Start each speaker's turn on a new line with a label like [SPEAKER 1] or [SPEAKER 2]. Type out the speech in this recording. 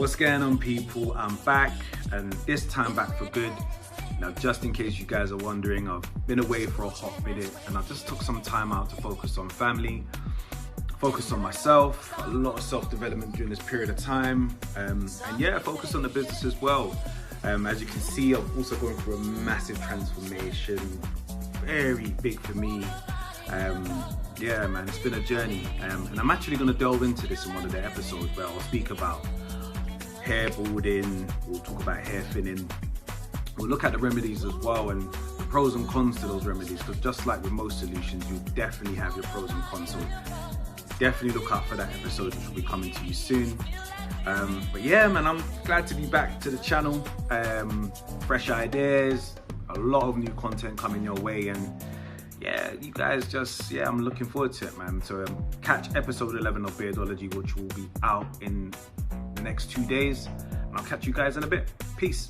[SPEAKER 1] What's going on, people? I'm back, and this time back for good. Now, just in case you guys are wondering, I've been away for a hot minute, and I just took some time out to focus on family, focus on myself, a lot of self-development during this period of time, and yeah, focus on the business as well. As you can see, I've also gone through a massive transformation, very big for me. Yeah, man, it's been a journey, and I'm actually going to delve into this in one of the episodes where I'll speak about hair balding, we'll talk about hair thinning, we'll look at the remedies as well and the pros and cons to those remedies, because just like with most solutions, you definitely have your pros and cons, so definitely look out for that episode, which will be coming to you soon. But yeah, man, I'm glad to be back to the channel. Fresh ideas, a lot of new content coming your way, and yeah, you guys just, I'm looking forward to it, man. So catch episode 11 of Beardology, which will be out in the next 2 days, and I'll catch you guys in a bit. Peace.